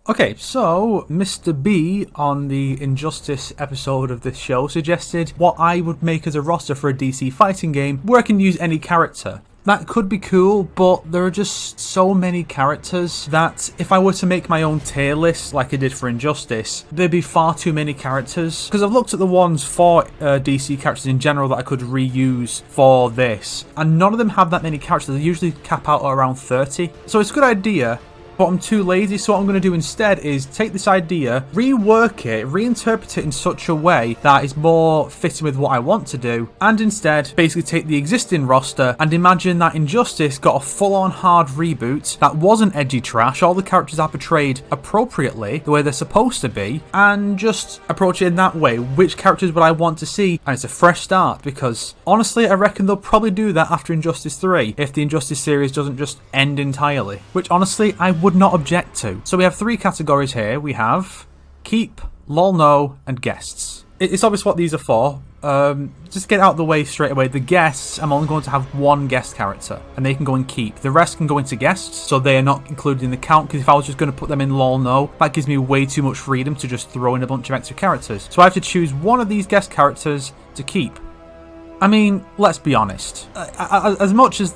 Okay, so Mr. B on the Injustice episode of this show suggested what I would make as a roster for a DC fighting game where I can use any character. That could be cool, but there are just so many characters that if I were to make my own tier list like I did for Injustice, there'd be far too many characters. Because I've looked at the ones for DC characters in general that I could reuse for this, and none of them have that many characters. They usually cap out at around 30. So it's a good idea, but I'm too lazy, so what I'm going to do instead is take this idea, rework it, reinterpret it in such a way that is more fitting with what I want to do, and instead basically take the existing roster and imagine that Injustice got a full-on hard reboot that wasn't edgy trash, all the characters are portrayed appropriately, the way they're supposed to be, and just approach it in that way. Which characters would I want to see? And it's a fresh start, because honestly I reckon they'll probably do that after Injustice 3, if the Injustice series doesn't just end entirely, which honestly I would not object to. So we have three categories here. We have keep, lol no, and guests. It's obvious what these are for. Just get out of the way straight away. The guests, I'm only going to have one guest character, and they can go in keep. The rest can go into guests, so they are not included in the count, because if I was just going to put them in lol no, that gives me way too much freedom to just throw in a bunch of extra characters. So I have to choose one of these guest characters to keep. I mean, let's be honest. As much as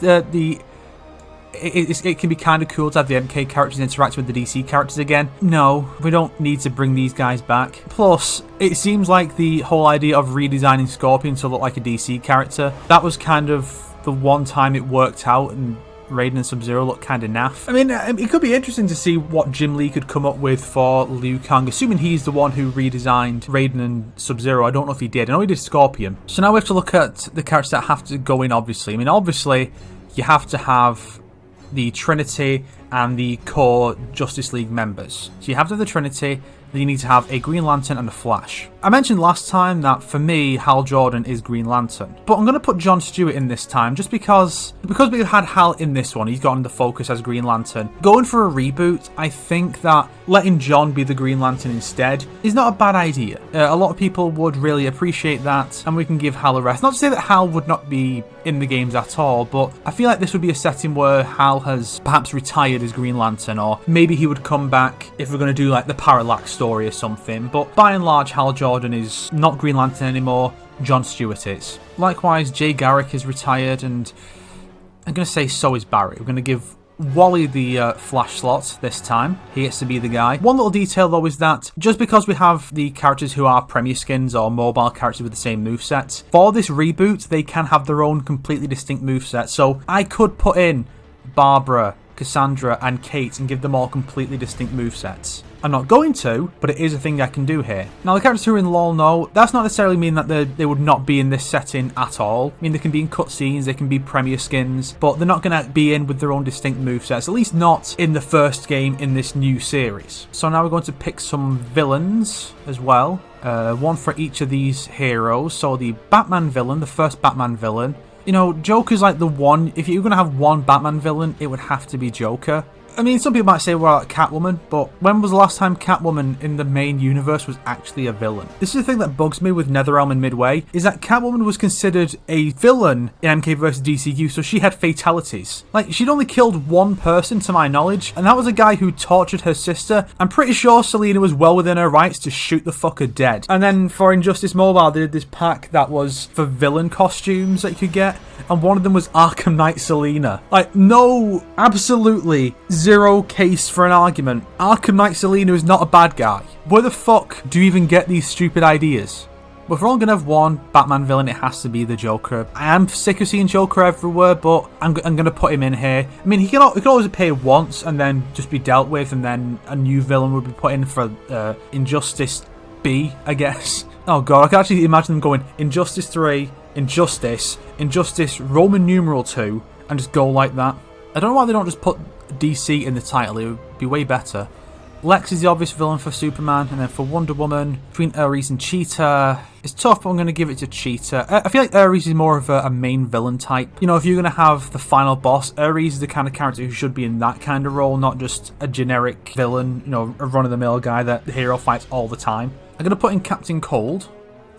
it can be kind of cool to have the MK characters interact with the DC characters again, no, we don't need to bring these guys back. Plus, it seems like the whole idea of redesigning Scorpion to look like a DC character, that was kind of the one time it worked out, and Raiden and Sub-Zero look kind of naff. I mean, it could be interesting to see what Jim Lee could come up with for Liu Kang, assuming he's the one who redesigned Raiden and Sub-Zero. I don't know if he did. I know he did Scorpion. So now we have to look at the characters that have to go in, obviously. I mean, obviously, you have to have the Trinity and the core Justice League members. So you have to have the Trinity, then you need to have a Green Lantern and a Flash. I mentioned last time that for me, Hal Jordan is Green Lantern, but I'm going to put John Stewart in this time just because we've had Hal in this one, he's gotten the focus as Green Lantern. Going for a reboot, I think that letting John be the Green Lantern instead is not a bad idea. A lot of people would really appreciate that, and we can give Hal a rest. Not to say that Hal would not be in the games at all, but I feel like this would be a setting where Hal has perhaps retired as Green Lantern, or maybe he would come back if we're going to do like the Parallax story or something. But by and large, Hal Jordan is not Green Lantern anymore, John Stewart is. Likewise, Jay Garrick is retired, and I'm going to say so is Barry. We're going to give Wally the Flash slot this time. He gets to be the guy. One little detail though is that just because we have the characters who are Premier Skins or mobile characters with the same moveset, for this reboot they can have their own completely distinct moveset. So I could put in Barbara, Cassandra and Kate and give them all completely distinct movesets. I'm not going to, but it is a thing I can do here. Now, the characters who are in LoL, no, that's not necessarily mean that they would not be in this setting at all. I mean, they can be in cutscenes, they can be Premier Skins, but they're not going to be in with their own distinct movesets, at least not in the first game in this new series. So now we're going to pick some villains as well. One for each of these heroes. So the Batman villain, the first Batman villain. You know, Joker's like the one, if you're going to have one Batman villain, it would have to be Joker. I mean, some people might say, well, Catwoman, but when was the last time Catwoman in the main universe was actually a villain? This is the thing that bugs me with NetherRealm and Midway, is that Catwoman was considered a villain in MK vs. DCU, so she had fatalities. Like, she'd only killed one person, to my knowledge, and that was a guy who tortured her sister. I'm pretty sure Selina was well within her rights to shoot the fucker dead. And then for Injustice Mobile, they did this pack that was for villain costumes that you could get, and one of them was Arkham Knight Selina. Like, no, absolutely zero case for an argument. Arkham Knight Selina is not a bad guy. Where the fuck do you even get these stupid ideas? But if we're all going to have one Batman villain, it has to be the Joker. I am sick of seeing Joker everywhere, but I'm going to put him in here. I mean, he can always appear once and then just be dealt with, and then a new villain would be put in for Injustice B, I guess. Oh god, I can actually imagine them going Injustice 3, Injustice, Roman numeral 2, and just go like that. I don't know why they don't just put DC in the title, it would be way better. Lex is the obvious villain for Superman, and then for Wonder Woman, between Ares and Cheetah, it's tough, but I'm going to give it to Cheetah. I feel like Ares is more of a main villain type. You know, if you're going to have the final boss, Ares is the kind of character who should be in that kind of role, not just a generic villain, you know, a run-of-the-mill guy that the hero fights all the time. I'm going to put in Captain Cold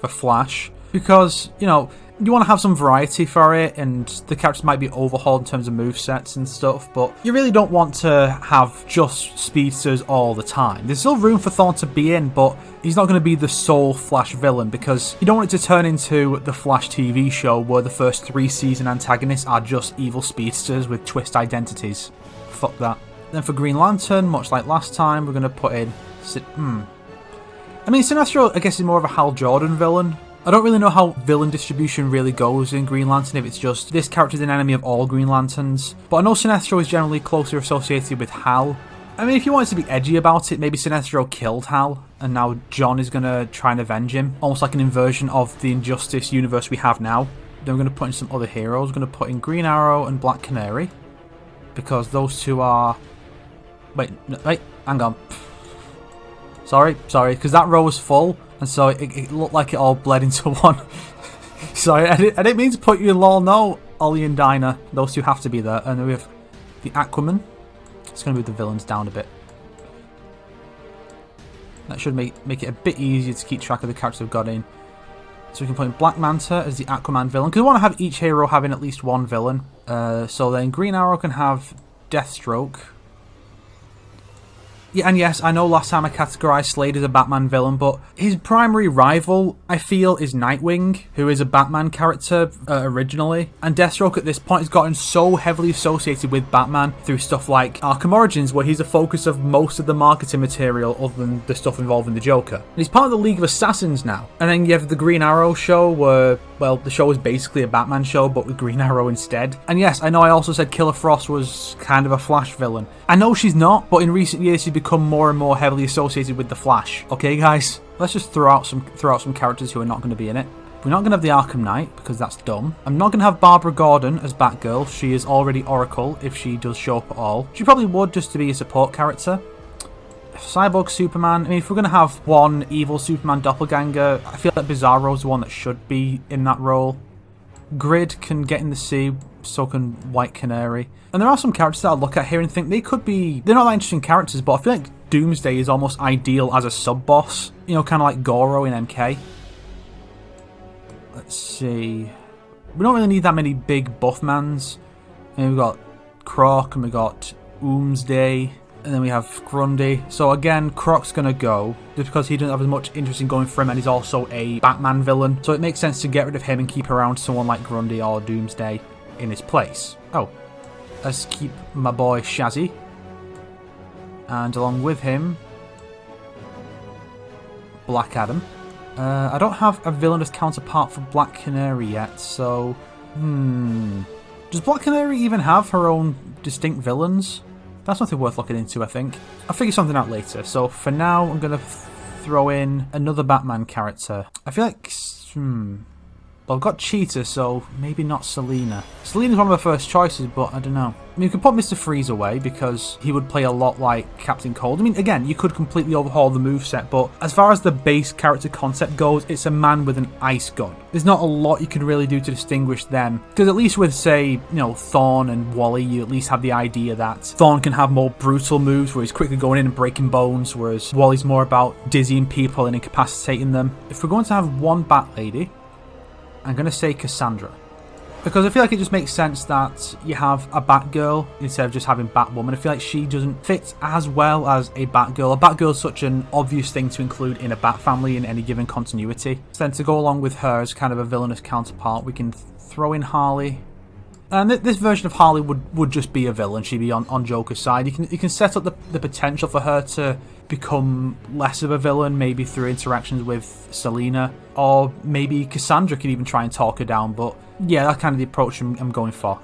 for Flash. because, you know, you want to have some variety for it, and the characters might be overhauled in terms of movesets and stuff, but you really don't want to have just speedsters all the time. There's still room for Thorn to be in, but he's not going to be the sole Flash villain, because you don't want it to turn into the Flash TV show where the first 3 season antagonists are just evil speedsters with twist identities. Fuck that. Then for Green Lantern, much like last time, we're going to put in... I mean, Sinestro, I guess, is more of a Hal Jordan villain. I don't really know how villain distribution really goes in Green Lantern, if it's just this character is an enemy of all Green Lanterns. But I know Sinestro is generally closer associated with Hal. I mean, if you wanted to be edgy about it, maybe Sinestro killed Hal, and now John is going to try and avenge him. Almost like an inversion of the Injustice universe we have now. Then we're going to put in some other heroes. We're going to put in Green Arrow and Black Canary, because those two are... Wait, hang on. Sorry, because that row was full, and so it looked like it all bled into one. Sorry, I didn't mean to put you in lol. No, Ollie and Dinah, those two have to be there. And then we have the Aquaman. It's going to move the villains down a bit. That should make it a bit easier to keep track of the characters we've got in. So we can put in Black Manta as the Aquaman villain, because we want to have each hero having at least one villain. So then Green Arrow can have Deathstroke. Yeah, and yes, I know last time I categorised Slade as a Batman villain, but his primary rival, I feel, is Nightwing, who is a Batman character originally. And Deathstroke at this point has gotten so heavily associated with Batman through stuff like Arkham Origins, where he's the focus of most of the marketing material other than the stuff involving the Joker. And he's part of the League of Assassins now. And then you have the Green Arrow show, where, well, the show is basically a Batman show, but with Green Arrow instead. And yes, I know I also said Killer Frost was kind of a Flash villain. I know she's not, but in recent years she's become more and more heavily associated with the Flash. Okay, guys, let's just throw out some characters who are not going to be in it. We're not going to have the Arkham Knight, because that's dumb. I'm not going to have Barbara Gordon as Batgirl. She is already Oracle, if she does show up at all. She probably would, just to be a support character. Cyborg Superman. I mean, if we're going to have one evil Superman doppelganger, I feel like Bizarro's the one that should be in that role. Grid can get in the sea, so can White Canary. And there are some characters that I look at here and think they could be... They're not that interesting characters, but I feel like Doomsday is almost ideal as a sub-boss. You know, kind of like Goro in MK. Let's see... We don't really need that many big buff-mans. And we've got Croc, and we've got Doomsday, and then we have Grundy. So again, Croc's going to go, just because he doesn't have as much interest in going for him, and he's also a Batman villain. So it makes sense to get rid of him and keep around someone like Grundy or Doomsday in his place. Oh, let's keep my boy Shazzy. And along with him, Black Adam. I don't have a villainous counterpart for Black Canary yet, so... Does Black Canary even have her own distinct villains? That's something worth looking into, I think. I'll figure something out later. So for now, I'm going to throw in another Batman character. I feel like... Well, I've got Cheetah, so maybe not Selena. Selena's one of my first choices, but I don't know. I mean, you could put Mr. Freeze away, because he would play a lot like Captain Cold. I mean, again, you could completely overhaul the moveset, but as far as the base character concept goes, it's a man with an ice gun. There's not a lot you can really do to distinguish them. Because at least with, say, you know, Thorn and Wally, you at least have the idea that Thorn can have more brutal moves, where he's quickly going in and breaking bones, whereas Wally's more about dizzying people and incapacitating them. If we're going to have one Bat Lady, I'm going to say Cassandra. Because I feel like it just makes sense that you have a Batgirl instead of just having Batwoman. I feel like she doesn't fit as well as a Batgirl. A Batgirl is such an obvious thing to include in a Bat family in any given continuity. So then to go along with her as kind of a villainous counterpart, we can throw in Harley. And this version of Harley would just be a villain. She'd be on Joker's side. You can set up the potential for her to become less of a villain, maybe through interactions with Selena, or maybe Cassandra could even try and talk her down. But yeah, that's kind of the approach I'm going for.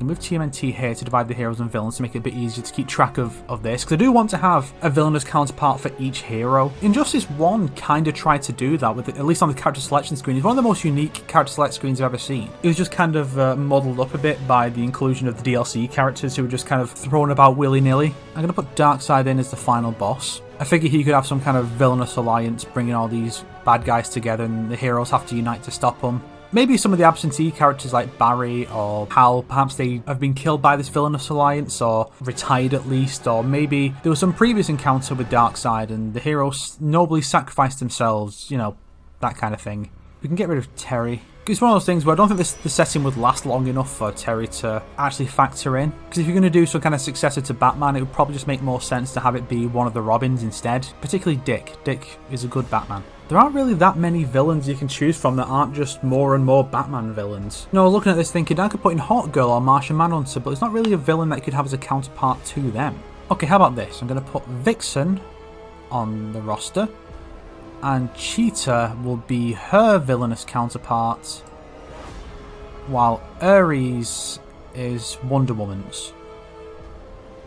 I move TMNT here to divide the heroes and villains to make it a bit easier to keep track of this, because I do want to have a villainous counterpart for each hero. Injustice 1 kind of tried to do that, with it, at least on the character selection screen. It's one of the most unique character select screens I've ever seen. It was just kind of muddled up a bit by the inclusion of the DLC characters who were just kind of thrown about willy-nilly. I'm going to put Darkseid in as the final boss. I figure he could have some kind of villainous alliance, bringing all these bad guys together, and the heroes have to unite to stop them. Maybe some of the absentee characters like Barry or Hal, perhaps they have been killed by this villainous alliance, or retired at least, or maybe there was some previous encounter with Darkseid and the heroes nobly sacrificed themselves, you know, that kind of thing. We can get rid of Terry. It's one of those things where I don't think the setting would last long enough for Terry to actually factor in. Because if you're going to do some kind of successor to Batman, it would probably just make more sense to have it be one of the Robins instead. Particularly Dick. Dick is a good Batman. There aren't really that many villains you can choose from that aren't just more and more Batman villains. No, looking at this thinking I could put in Hawkgirl or Martian Manhunter, but it's not really a villain that you could have as a counterpart to them. Okay, how about this? I'm going to put Vixen on the roster. And Cheetah will be her villainous counterpart, while Ares is Wonder Woman's.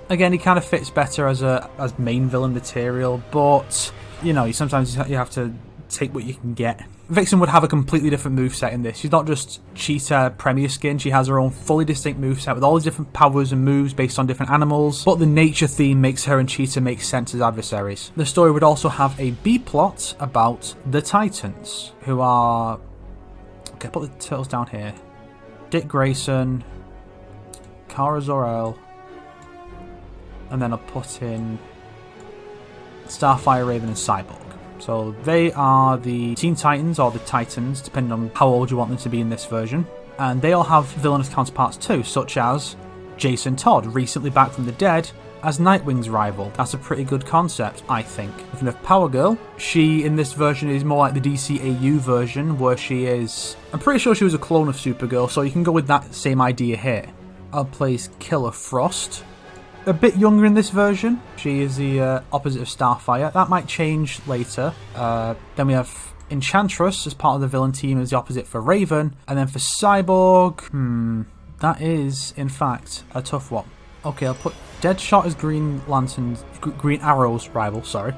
Again, he kind of fits better as main villain material, but you know, sometimes you have to take what you can get. Vixen would have a completely different moveset in this. She's not just Cheetah Premier Skin, she has her own fully distinct moveset with all these different powers and moves based on different animals, but the nature theme makes her and Cheetah make sense as adversaries. The story would also have a B-plot about the Titans, who are... Okay, put the turtles down here. Dick Grayson, Kara Zor-El, and then I'll put in Starfire, Raven, and Cyborg. So they are the Teen Titans, or the Titans, depending on how old you want them to be in this version. And they all have villainous counterparts too, such as Jason Todd, recently back from the dead, as Nightwing's rival. That's a pretty good concept, I think. If you have Power Girl, she in this version is more like the DCAU version, where she is... I'm pretty sure she was a clone of Supergirl, so you can go with that same idea here. I'll place Killer Frost. A bit younger in this version. She is the opposite of Starfire. That might change later. Then we have Enchantress as part of the villain team as the opposite for Raven. And then for Cyborg, that is, in fact, a tough one. Okay, I'll put Deadshot as Green Arrow's rival, sorry.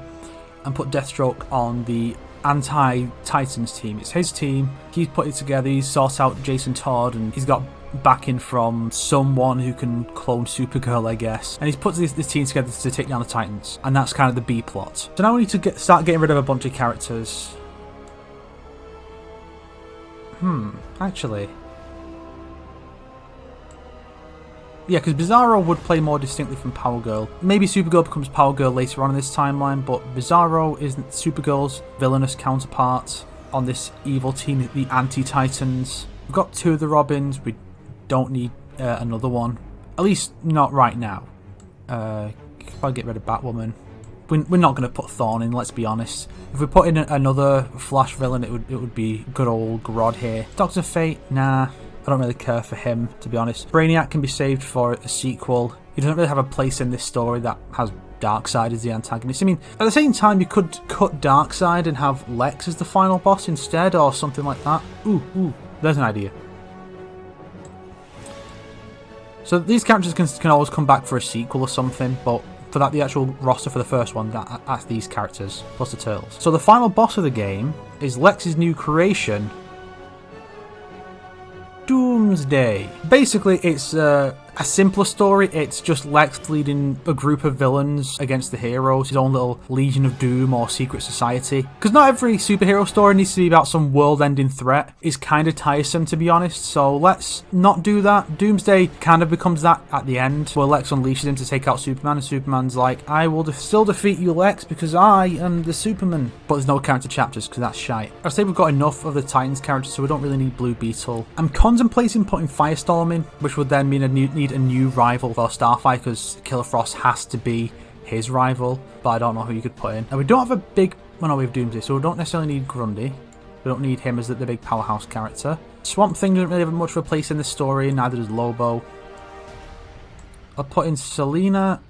And put Deathstroke on the anti-Titans team. It's his team. He's put it together. He's sought out Jason Todd, and he's got backing from someone who can clone Supergirl, I guess. And he's put this team together to take down the Titans. And that's kind of the B-plot. So now we need to start getting rid of a bunch of characters. Actually. Yeah, because Bizarro would play more distinctly from Power Girl. Maybe Supergirl becomes Power Girl later on in this timeline, but Bizarro isn't Supergirl's villainous counterpart on this evil team, the Anti-Titans. We've got two of the Robins. We don't need another one. At least not right now. Probably get rid of Batwoman. We're not going to put Thorn in, let's be honest. If we put in another Flash villain, it would be good old Grodd here. Dr. Fate, nah. I don't really care for him, to be honest. Brainiac can be saved for a sequel. He doesn't really have a place in this story that has Darkseid as the antagonist. I mean, at the same time, you could cut Darkseid and have Lex as the final boss instead, or something like that. Ooh, there's an idea. So these characters can always come back for a sequel or something, but for that, the actual roster for the first one, that's these characters, plus the Turtles. So the final boss of the game is Lex's new creation, Doomsday. Basically, it's a simpler story. It's just Lex leading a group of villains against the heroes, his own little Legion of Doom or secret society. Because not every superhero story needs to be about some world-ending threat. It's kind of tiresome, to be honest, so let's not do that. Doomsday kind of becomes that at the end, where Lex unleashes him to take out Superman, and Superman's like, I will still defeat you, Lex, because I am the Superman. But there's no character chapters, because that's shite. I'd say we've got enough of the Titans characters, so we don't really need Blue Beetle. I'm contemplating putting Firestorm in, which would then mean I need a new rival for Starfire, because Killer Frost has to be his rival, but I don't know who you could put in. And we don't have a big... Well, no, we have Doomsday, so we don't necessarily need Grundy. We don't need him as the big powerhouse character. Swamp Thing doesn't really have much of a place in the story, neither does Lobo. I'll put in Selina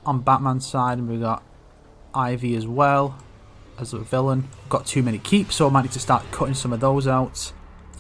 on Batman's side, and we've got Ivy as well as a villain. We've got too many keeps, so I might need to start cutting some of those out.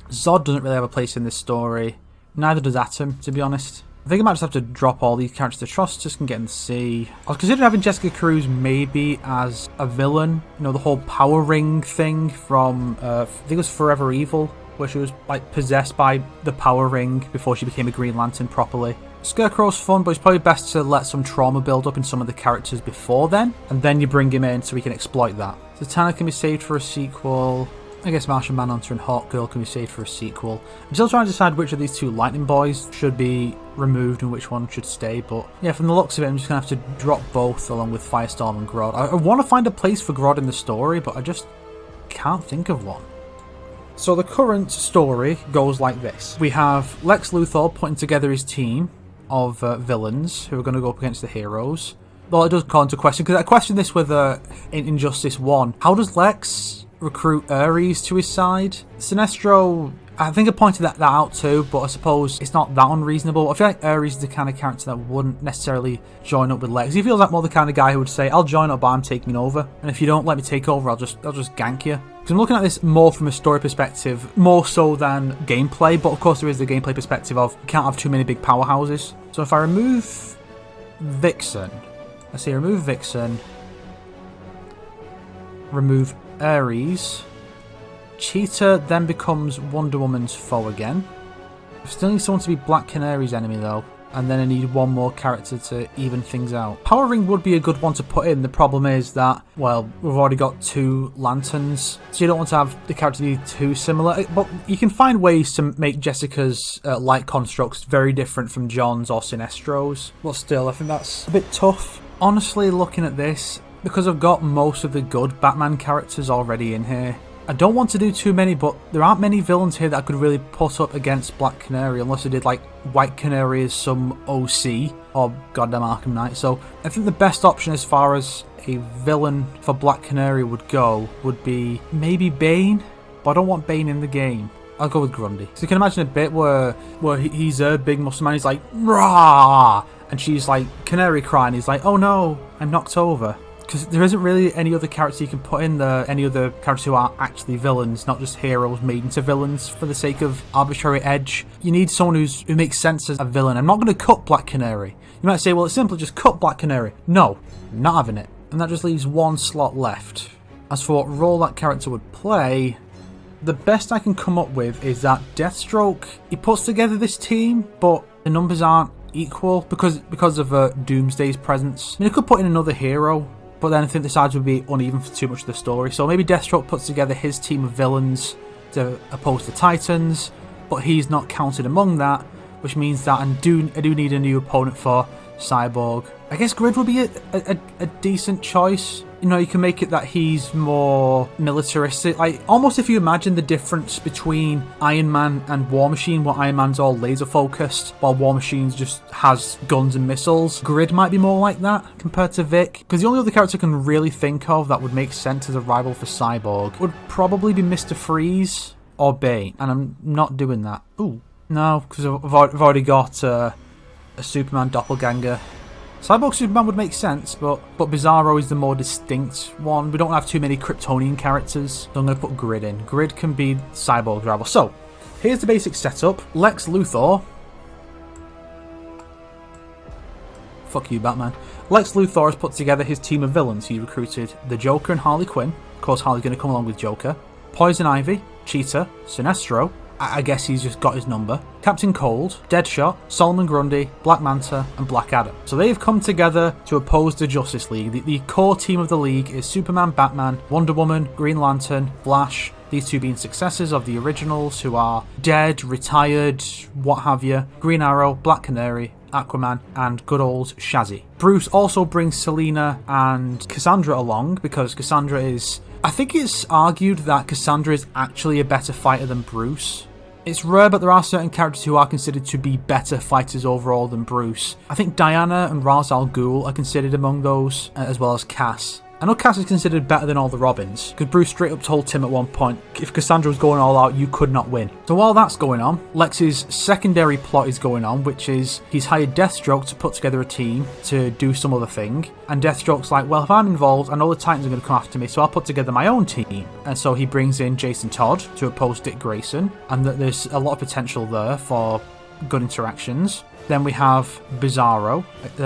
Zod doesn't really have a place in this story. Neither does Atom, to be honest. I think I might just have to drop all these characters to trust, just can get in the sea. I was considering having Jessica Cruz maybe as a villain. You know, the whole power ring thing from, I think it was Forever Evil, where she was like possessed by the power ring before she became a Green Lantern properly. Scarecrow's fun, but it's probably best to let some trauma build up in some of the characters before then, and then you bring him in so we can exploit that. Zatanna can be saved for a sequel. I guess Martian Manhunter and Hawkgirl can be saved for a sequel. I'm still trying to decide which of these two Lightning Boys should be removed and which one should stay, but yeah, from the looks of it, I'm just going to have to drop both along with Firestorm and Grodd. I want to find a place for Grodd in the story, but I just can't think of one. So the current story goes like this. We have Lex Luthor putting together his team of villains who are going to go up against the heroes. Well, it does call into question, because I questioned this with in Injustice 1. How does Lex recruit Ares to his side? Sinestro, I think I pointed that out too, but I suppose it's not that unreasonable. I feel like Ares is the kind of character that wouldn't necessarily join up with Lex. He feels like more the kind of guy who would say, I'll join up, but I'm taking over. And if you don't let me take over, I'll just gank you. Because I'm looking at this more from a story perspective, more so than gameplay, but of course there is the gameplay perspective of you can't have too many big powerhouses. So if I remove Vixen, let's see, remove Vixen, remove Ares, Cheetah then becomes Wonder Woman's foe again. I still need someone to be Black Canary's enemy though, and then I need one more character to even things out. Power Ring would be a good one to put in. The problem is that, well, we've already got 2 lanterns, so you don't want to have the character be too similar. But you can find ways to make Jessica's light constructs very different from John's or Sinestro's. But still, I think that's a bit tough. Honestly, looking at this, because I've got most of the good Batman characters already in here, I don't want to do too many, but there aren't many villains here that I could really put up against Black Canary, unless I did like White Canary as some OC or goddamn Arkham Knight. So I think the best option as far as a villain for Black Canary would go would be maybe Bane, but I don't want Bane in the game. I'll go with Grundy. So you can imagine a bit where he's a big muscle man, he's like, rah! And she's like, Canary crying, he's like, oh no, I'm knocked over. Because there isn't really any other character you can put in there, any other characters who are actually villains, not just heroes made into villains for the sake of arbitrary edge. You need someone who makes sense as a villain. I'm not going to cut Black Canary. You might say, well, it's simple, just cut Black Canary. No, not having it. And that just leaves 1 slot left. As for what role that character would play, the best I can come up with is that Deathstroke, he puts together this team, but the numbers aren't equal because of Doomsday's presence. I mean, I could put in another hero, but then I think the sides would be uneven for too much of the story. So maybe Deathstroke puts together his team of villains to oppose the Titans, but he's not counted among that, which means that I do need a new opponent for Cyborg. I guess Grid would be a decent choice. You know, you can make it that he's more militaristic. Like, almost if you imagine the difference between Iron Man and War Machine, where Iron Man's all laser focused, while War Machine just has guns and missiles. Grid might be more like that compared to Vic. Because the only other character I can really think of that would make sense as a rival for Cyborg would probably be Mr. Freeze or Bane. And I'm not doing that. Ooh, no, because I've already got a Superman doppelganger. Cyborg Superman would make sense, but Bizarro is the more distinct one. We don't have too many Kryptonian characters, so I'm going to put Grid in. Grid can be Cyborg's rival. So, here's the basic setup. Lex Luthor. Fuck you, Batman. Lex Luthor has put together his team of villains. He recruited the Joker and Harley Quinn. Of course, Harley's going to come along with Joker. Poison Ivy, Cheetah, Sinestro. I guess he's just got his number. Captain Cold, Deadshot, Solomon Grundy, Black Manta, and Black Adam. So they've come together to oppose the Justice League. The core team of the League is Superman, Batman, Wonder Woman, Green Lantern, Flash, these 2 being successors of the originals who are dead, retired, what have you. Green Arrow, Black Canary, Aquaman, and good old Shazzy. Bruce also brings Selina and Cassandra along because Cassandra is... I think it's argued that Cassandra is actually a better fighter than Bruce. It's rare, but there are certain characters who are considered to be better fighters overall than Bruce. I think Diana and Ra's al Ghul are considered among those, as well as Cass. I know Cass is considered better than all the Robins, because Bruce straight up told Tim at one point, if Cassandra was going all out, you could not win. So while that's going on, Lex's secondary plot is going on, which is he's hired Deathstroke to put together a team to do some other thing. And Deathstroke's like, well, if I'm involved, I know the Titans are going to come after me, so I'll put together my own team. And so he brings in Jason Todd to oppose Dick Grayson, and that there's a lot of potential there for good interactions. Then we have Bizarro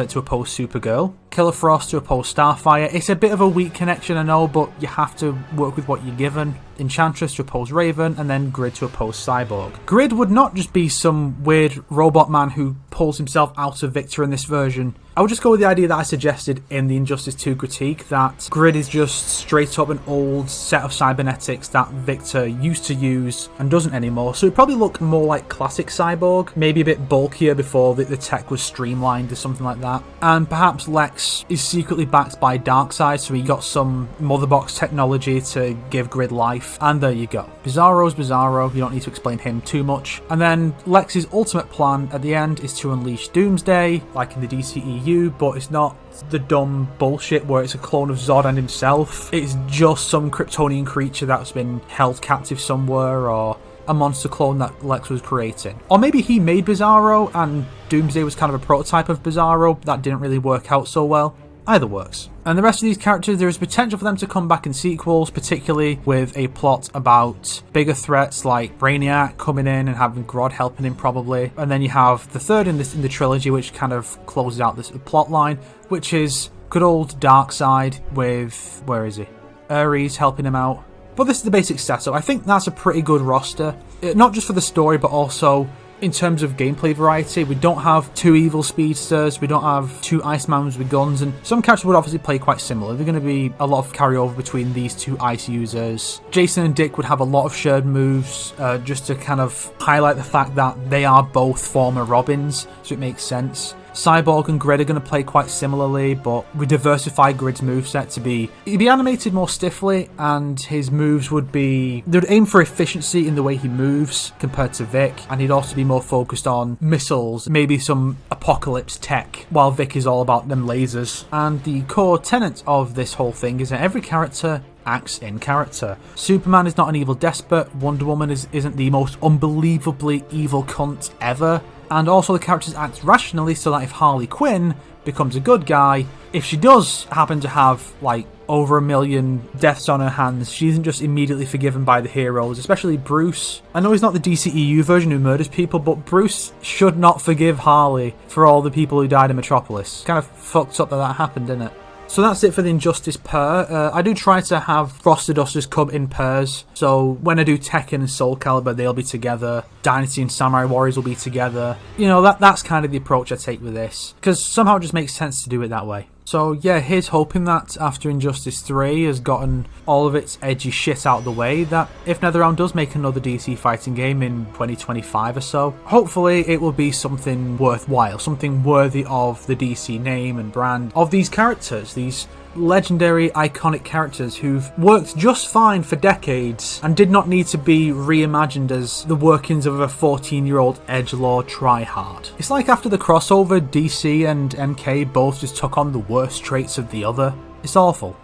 to oppose Supergirl, Killer Frost to oppose Starfire. It's a bit of a weak connection, I know, but you have to work with what you're given. Enchantress to oppose Raven, and then Grid to oppose Cyborg. Grid would not just be some weird robot man who pulls himself out of Victor in this version. I would just go with the idea that I suggested in the Injustice 2 critique, that Grid is just straight up an old set of cybernetics that Victor used to use and doesn't anymore. So it probably look more like classic Cyborg, maybe a bit bulkier before the tech was streamlined or something like that. And perhaps Lex is secretly backed by Darkseid, so he got some mother box technology to give Grid life. And there you go. Bizarro's Bizarro, you don't need to explain him too much. And then Lex's ultimate plan at the end is to unleash Doomsday, like in the DCEU, but it's not the dumb bullshit where it's a clone of Zod and himself. It's just some Kryptonian creature that's been held captive somewhere, or a monster clone that Lex was creating. Or maybe he made Bizarro and Doomsday was kind of a prototype of Bizarro that didn't really work out so well. Either works. And the rest of these characters, there is potential for them to come back in sequels, particularly with a plot about bigger threats like Brainiac coming in and having Grodd helping him probably. And then you have the third in the trilogy, which kind of closes out this plot line, which is good old Darkseid with, where is he? Ares helping him out. But this is the basic setup. I think that's a pretty good roster, not just for the story, but also in terms of gameplay variety. We don't have two evil speedsters, we don't have two Icemans with guns, and some characters would obviously play quite similar. There's going to be a lot of carryover between these two Ice users. Jason and Dick would have a lot of shared moves, just to kind of highlight the fact that they are both former Robins, so it makes sense. Cyborg and Grid are going to play quite similarly, but we diversify Grid's moveset to he'd be animated more stiffly, and his moves would be, they would aim for efficiency in the way he moves compared to Vic, and he'd also be more focused on missiles, maybe some apocalypse tech, while Vic is all about them lasers. And the core tenet of this whole thing is that every character acts in character. Superman is not an evil despot, Wonder Woman isn't the most unbelievably evil cunt ever, and also the characters act rationally, so that if Harley Quinn becomes a good guy, if she does happen to have like over 1 million deaths on her hands, she isn't just immediately forgiven by the heroes, especially Bruce. I know he's not the DCEU version who murders people, but Bruce should not forgive Harley for all the people who died in Metropolis. Kind of fucked up that happened, didn't it? So that's it for the Injustice pair. I do try to have Frost the Dusters come in pairs, so when I do Tekken and Soul Calibur, they'll be together. Dynasty and Samurai Warriors will be together. You know, that's kind of the approach I take with this, because somehow it just makes sense to do it that way. So yeah, here's hoping that after Injustice 3 has gotten all of its edgy shit out of the way, that if NetherRealm does make another DC fighting game in 2025 or so, hopefully it will be something worthwhile, something worthy of the DC name and brand of these characters, these legendary, iconic characters who've worked just fine for decades and did not need to be reimagined as the workings of a 14-year-old edgelord tryhard. It's like after the crossover, DC and MK both just took on the worst traits of the other. It's awful.